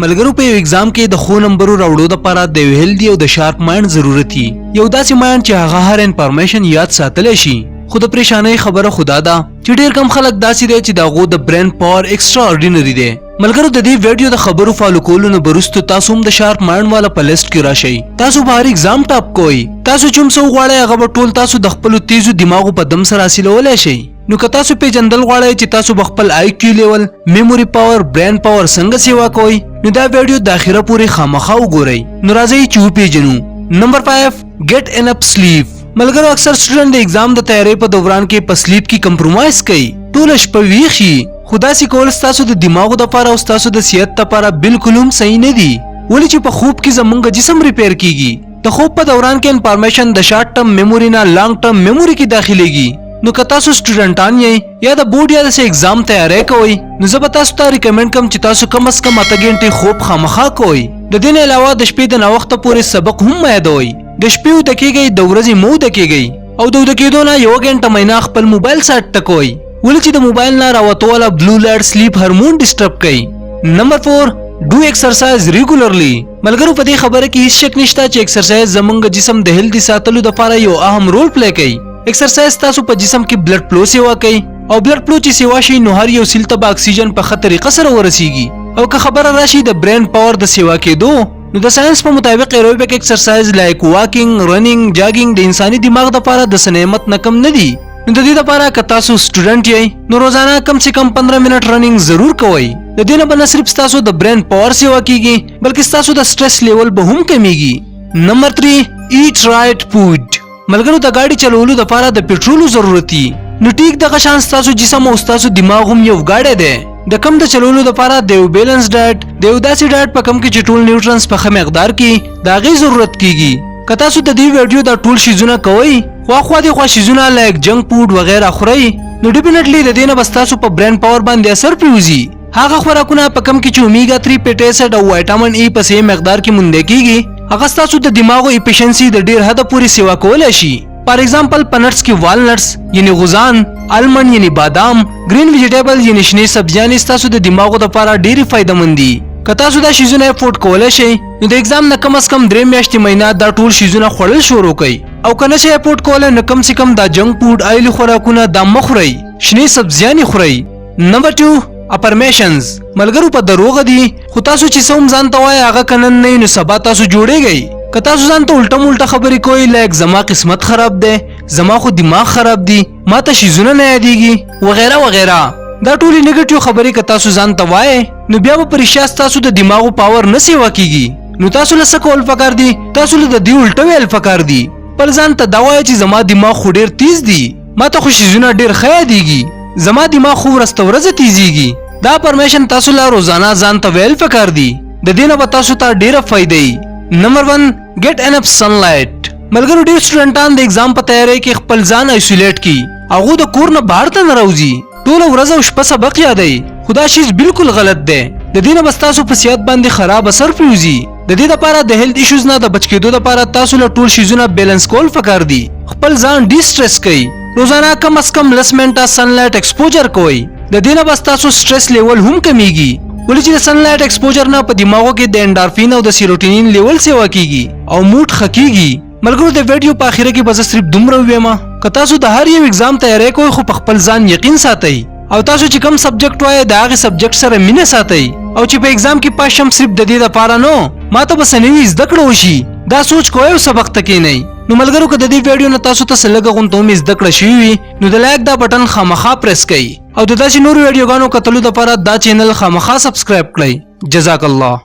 ملګرو په یو ایگزام کې د خو نمبرو راوړو لپاره د یو هیلدي او د شارپ مایند ضرورت دی. یو داسې مایند چې هغه هر انفارمیشن یاد ساتلی شي. خو د پریشانۍ خبره خدا ده چې ډیر کم خلک داسې دی چې د هغو د برین پاور ایکسټرا اورډینری دی. ملګرو د دې ویډیو د خبرو فالو کولو نه وروسته تاسو هم د شارپ مایند والا په لیست کې راشئ. تاسو به هر ایگزام ټاپ کوئ. تاسو چې هم څه وغواړئ هغه به ټول تاسو د خپلو تیزو دماغو په دم سره حاصلولی شئ. نو که تاسو پیژندل غواړئ چې تاسو به خپل آی کیو لیول، میموري پاور، برین پاور څنګه سیوا کوئ، نو دا ویډیو د اخره پورې خامخا وګورئ. نو راځئ چې وپیژنو. نمبر 5 get enough sleep. ملګرو اکثر سټوډنټ د ایگزام د تیاری په دوران کې په سلیپ کې کمپرومایز کوي. ټوله شپه ویښ شي. خو داسې کول ستاسو د دماغو دپاره او ستاسو د صحت دپاره بالکل هم صحیح نه دي. ولې چې په خوب کې زمونږ جسم ریپیر کیږي. د خوب په دوران کې انفارمیشن د شارټ ټرم میموري نه لانګ ټرم میموري کې داخليږي. نو که تاسو سټوډنټان یې یا د بورډ یا د ایگزام تیاری کوئ، نو زه به تاسو ته ریکمنډ کوم چې تاسو کم از کم 8 غنټې خوب خامخا کوئ. د دې نه علاوه د شپې د ناوخته پورې سبق هم یادوئ. د شپې وده کیږئ، د ورځې مو وده کیږئ، او د وده کېدو نه 1 غنټه مینه خپل موبایل ساعت ټکوئ. ولې چې د موبایل نه راوتو والا بلو لایټ سلیپ هارمون ډسټرب کوي. نمبر 4 ډو ایکسرسایز ریګولرلی. ملګرو په دې خبره کې هیڅ شک نشته چې ایکسرسایز زمونږ جسم د هیلدي ساتلو لپاره یو اهم رول پلی کوي. ایکسرسایز تاسو په جسم کې بلډ فلو سیوا کوي، او بلډ فلو چې سیوا شي نو هر یو سیل ته به اکسیجن په ښه طریقه سره ورسیږي. او که خبره راشي د برین پاور د سیوا کېدو، نو د ساينس په مطابق ایروبیک ایکسرسایز لایک واکینګ، رننګ، جاګینګ د انساني دماغ لپاره د نعمت نه کم نه دي. نو د دې لپاره که تاسو سټوډنټ یې نو روزانه کم سے کم 15 منټ رننګ ضرور کوئ. د دې نه به نه صرف تاسو د برین پاور سیوا کیږي بلکې تاسو د سټرس لیول به هم کمیږي. نمبر 3 ایټ رائټ فود. ملګرو د گاډي چلولو لپاره د پټرولو ضرورت دی. نو ټیک دغه شان تاسو جسم او تاسو دماغ هم یو گاډی دی. د کم د چلولو لپاره د یو بیلنس ډایټ، د یو داسې ډایټ په کم کې چې ټول نیوټرنز په ښه مقدار کې د هغې ضرورت کیږي. که تاسو د دې ویډیو دا ټول شیزونه کوئ، خواخوا دېخوا شیزونه لایک جنک فوډ وغیره خورئ، نو ډیفینټلی د دې نه به ستاسو په برین پاور باندې اثر پرېوځي. هغه خوراکونه په کم کې چې اومیګا 3 فیټي اسید او وایټامین ای په صحیح مقدار کې موندل کیږي، هغه ستاسو د دماغو ایفیشنسي د ډیر حده پورې سیوا کولی شي. فار ایگزامپل په نټس کې والنټس یعنی غوزان، المنډ یعنی بادام، گرین ویجیټیبل یعنی شنې سبزیانې ستاسو د دماغو لپاره ډېرې فایدهمند دي. که تاسو دا شیزونه افورډ کولی شئ، نو د ایگزام نه کم از کم 3 میاشتې مهینه دا ټول شیزونه خوړل شروع کړئ. او که نه شئ افورډ کولی، نو کم سے کم دا جنک فوډ، آیلي خوراکونه دا مه خورئ، شنې سبزیانې خورئ. نمبر 2 افرمیشنز. ملګرو په دروغه دي، خو تاسو چې څه هم ځان ته وایئ هغه که نن نه نو سبا تاسو جوړیږئ. که تاسو ځان ته الټه ملټه خبرې کوئ لایک زما قسمت خراب دی، زما خو دماغ خراب دی، ما ته شیزونه نه یادېږي وغیره وغیره، دا ټولې نیګیټیو خبرې که تاسو ځان ته وایئ، نو بیا به په رښتیا ستاسو د دماغو پاور نه سیوا کیږي. نو تاسو له څه کول پکار دي؟ تاسو له د دې الټه ویل پکار دي. خپل ځان ته دا وایئ چې زما دماغ خو ډېر تیز دی، ما ته خو شیزونه ډېر ښه یادېږي، زما دماغ خو ورځ ته ورځه تیزیږي. دا پرمیشن تاسو له روزانه ځان ته ویل پکار دي. د دې نه به تاسو ته ډېره فایده. نمبر 1 get enough sunlight. ملګرو ډېر سټوډنټان د ایگزام په تیاری کې خپل ځان آیسولیټ کړي، هغوی د کور نه بهر ته نه راوځي، ټوله ورځ او شپه سبق یادوي. خو دا شیز بالکل غلط دی. د دې نه به ستاسو په صحت باندې خراب اثر پرېوځي. د دې لپاره د هیلث ایشوز نه د بچ کېدو لپاره تاسو له ټول شیزونه بیلنس کول پکار دي. خپل ځان ډي سټرس کړئ. روزانه کم از کم 10 منټه سنلایټ ایکسپوجر کوئ. د دې نه به ستاسو سټرس لیول هم کمیږي. ولې چې د سنلایټ ایکسپوجر نه په دماغو کې د انډارفین او د سیروټونین لیول سیوا کیږي او موډ ښه کیږي. ملګرو د ویډیو په اخره کې به زه صرف دومره ووایم، که تاسو د هر یو ایگزام تیاری کوئ خو په خپل ځان یقین ساتئ، او تاسو چې کوم سبجیکټ وایئ د هغې سبجیکټ سره مینه ساتئ، او چې په ایگزام کې پاس شم صرف د دې لپاره نو ماته به څه نوي زده کړه وشي، دا سوچ کوئ او سبق ته کښېنئ. نو ملګرو که د دې ویډیو نه تاسو ته څه لږه غونته هم زده کړه شوي وي، نو د لایک دا بټن خامخا پریس کړئ، او د داسې نورو ویډیوګانو کتلو لپاره دا چینل خامخا سبسکرایب کړئ. جزاک الله.